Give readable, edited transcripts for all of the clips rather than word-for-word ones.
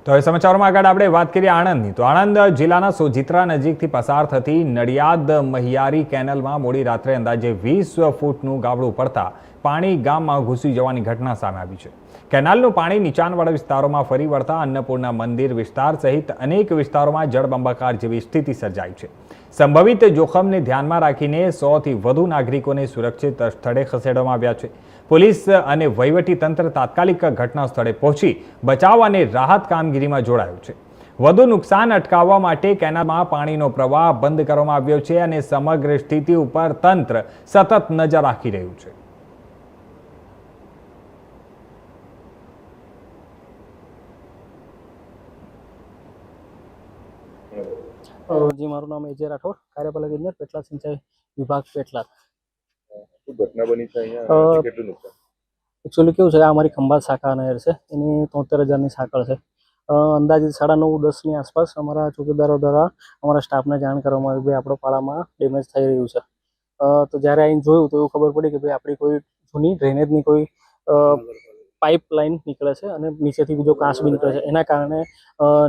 તો હવે સમાચારોમાં આગળ આપણે વાત કરીએ આણંદની. તો આણંદ જિલ્લાના સોજિત્રા નજીકથી પસાર થતી નડિયાદ મહિયારી કેનાલમાં મોડી રાત્રે અંદાજે 20 ફૂટનું ગાબડું પડતા પાણી ગામમાં ઘૂસી જવાની ઘટના સામે આવી છે. કેનાલનું પાણી નીચાણવાળા વિસ્તારોમાં ફરી વળતા અન્નપૂર્ણા મંદિર વિસ્તાર સહિત અનેક વિસ્તારોમાં જળબંબાકાર જેવી સ્થિતિ સર્જાઈ છે. સંભવિત જોખમને ધ્યાનમાં રાખીને 100થી વધુ નાગરિકોને સુરક્ષિત સ્થળે ખસેડવામાં આવ્યા છે. પોલીસ અને વહીવટી તંત્ર તાત્કાલિક ઘટના સ્થળે પહોંચી બચાવ અને રાહત કામગીરીમાં જોડાયું છે. વધુ નુકસાન અટકાવવા માટે કેનાલમાં પાણીનો પ્રવાહ બંધ કરવામાં આવ્યો છે અને સમગ્ર સ્થિતિ ઉપર તંત્ર સતત નજર રાખી રહ્યું છે. जी मारू नाम एजे राठौर, कार्यपालक इंजीनियर पेटलाद सिंचाई विभाग पेटलाद। घटना बनी है अहींया કેટલું નુકસાન? एक्चुअली केवुं छे अमारी खंभात शाखा नहर छे एनी 73,000 ની સાંકળ છે। અંદાજિત 9:30-10 ની આસપાસ અમારા ચોકીદારો દ્વારા અમારા સ્ટાફને જાણ કરવામાં આવી કે આપણો પાળામાં ડેમેજ થઈ રહ્યું છે। તો જ્યારે આઈને જોયું તો એવું ખબર પડી કે ભાઈ આપણી કોઈ જૂની ડ્રેનેજની કોઈ પાઇપ લાઇન નીકળે છે અને નીચેથી બીજો કાંસ બી નીકળે છે। એના કારણે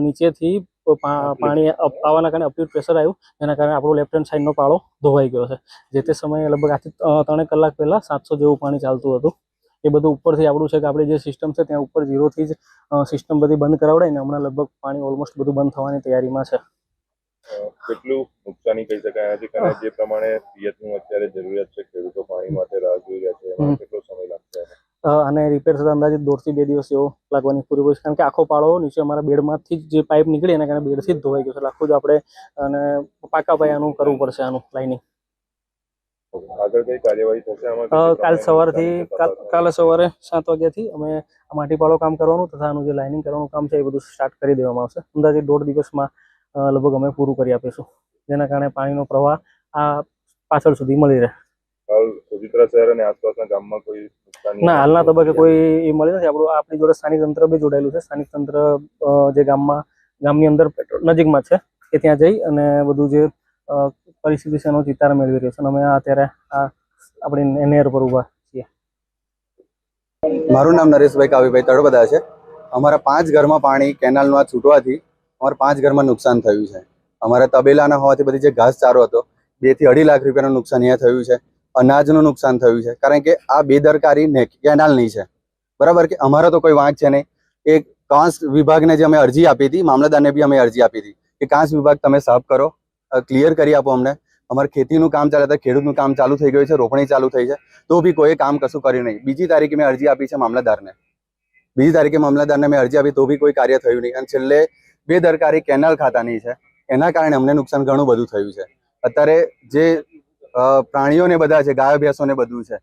નીચેથી પાણી આવવાના કારણે અપલીટ પ્રેશર આવ્યું, જેના કારણે આપણો લેફ્ટ હેન્ડ સાઈડનો પાળો ધોવાઈ ગયો છે। જે તે સમયે લગભગ આજથી 3 કલાક પહેલાં 700 જેવું પાણી ચાલતું હતું। એ બધું ઉપરથી આપણું છે કે આપણી જે સિસ્ટમ છે ત્યાં ઉપર 0થી જ સિસ્ટમ બધી બંધ કરાવડાવીને હમણાં લગભગ પાણી ઓલમોસ્ટ બધું બંધ થવાની તૈયારીમાં છે। કેટલું નુકસાની કહી શકાય છે કે જે પ્રમાણે પિયતનું અત્યારે જરૂરિયાત છે, ખેડૂતો પાણી માટે રાહ જોઈ રહ્યા છે, એમાં કેટલો સમય લાગશે? અને રિપેર થતાં અંદાજિત 1.5 થી 2 દિવસ એવો લાગવાની પૂરી હોય છે, કારણ કે આખો પાળો નીચે અમારા બેડમાંથી જ જે પાઇપ નીકળી એના કારણે બેડથી જ ધોવાઈ ગયો છે। આખું જ આપણે અને પાકા પાયાનું કરવું પડશે આનું લાઇનિંગ। આગળ કઈ કાર્યવાહી થશે આમાં? કાલે સવારે 7 વાગ્યાથી અમે માટી પાળો કામ કરવાનું તથા આનું જે લાઇનિંગ કરવાનું કામ છે એ બધું સ્ટાર્ટ કરી દેવામાં આવશે। અંદાજિત 1.5 દિવસમાં લગભગ અમે પૂરું કરી આપીશું, જેના કારણે પાણીનો પ્રવાહ આ પાછળ સુધી મળી રહે। હાલ સોજિત્રા શહેર અને આસપાસના ગામમાં કોઈ નુકસાન ના, હાલના તબક્કે કોઈ એ મળી નથી। આપણી જોડે સ્થાનિક તંત્ર બી જોડાયેલું છે। સ્થાનિક તંત્ર જે ગામની અંદર નજીકમાં છે એ ત્યાં જઈ અને બધું જે પરિસ્થિતિ છે એનો ચિતાર મેળવી રહ્યો છે અને અમે અત્યારે આ આપણી નહેર પર ઊભા છીએ। મારું નામ નરેશભાઈ કાવીભાઈ તળપદા છે। અમારા 5 ઘરમાં પાણી કેનાલનું આ છૂટવાથી અમારા 5 ઘરમાં નુકસાન થયું છે। અમારા તબેલાના હોવાથી બધી જે ઘાસચારો હતો 2 થી 2.5 લાખ રૂપિયાનું નુકસાન અહીંયા થયું છે। અનાજનું નુકસાન થયું છે, કારણ કે આ બેદરકારી કેનાલની છે, બરાબર? કે અમારો તો કોઈ વાંક છે નહીં। એક કાંસ વિભાગને જે અમે અરજી આપી હતી, મામલતદારને બી અમે અરજી આપી હતી કે કાંસ વિભાગ તમે સાફ કરો, ક્લિયર કરી આપો અમને। અમારે ખેતીનું કામ ચાલે તો ખેડૂતનું કામ ચાલુ થઈ ગયું છે, રોપણી ચાલુ થઈ છે, તો બી કોઈ કામ કશું કર્યું નહીં। 2જી તારીખે મેં અરજી આપી છે મામલતદારને, 2જી તારીખે મામલતદારને મેં અરજી આપી તો બી કોઈ કાર્ય થયું નહીં। અને છેલ્લે બેદરકારી કેનાલ ખાતાની છે, એના કારણે અમને નુકસાન ઘણું બધું થયું છે। અત્યારે જે પ્રાણીઓને બધા છે, ગાય ભેંસોને બધું છે,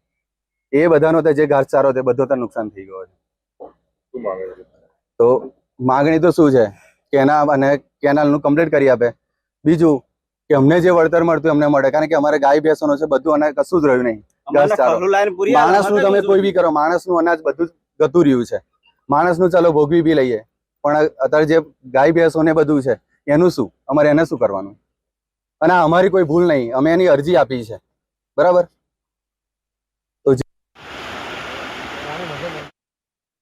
એ બધાનો જે ઘાસચારો છે બધો તો નુકસાન થઈ ગયો છે। શું માંગણી છે? તો માગણી તો શું છે કે એના અને કેનાલનું કમ્પ્લીટ કરી આપે। બીજું કે અમને જે વળતર મળતું અમને મળે, કારણ કે અમારે ગાય ભેંસોનો છે બધું અને કશું જ રહ્યું નહીં। ઘાસચારો માણસનું તમે કોઈ બી કરો, માણસનું અનાજ બધું જ ગતું રહ્યું છે। માણસનું ચાલો ભોગવી બી લઈએ, પણ અત્યારે જે ગાય ભેંસોને બધું છે એનું શું? અમારે એને શું કરવાનું? અને અમારી કોઈ ભૂલ નહીં, અમે એની અરજી આપી છે, બરાબર?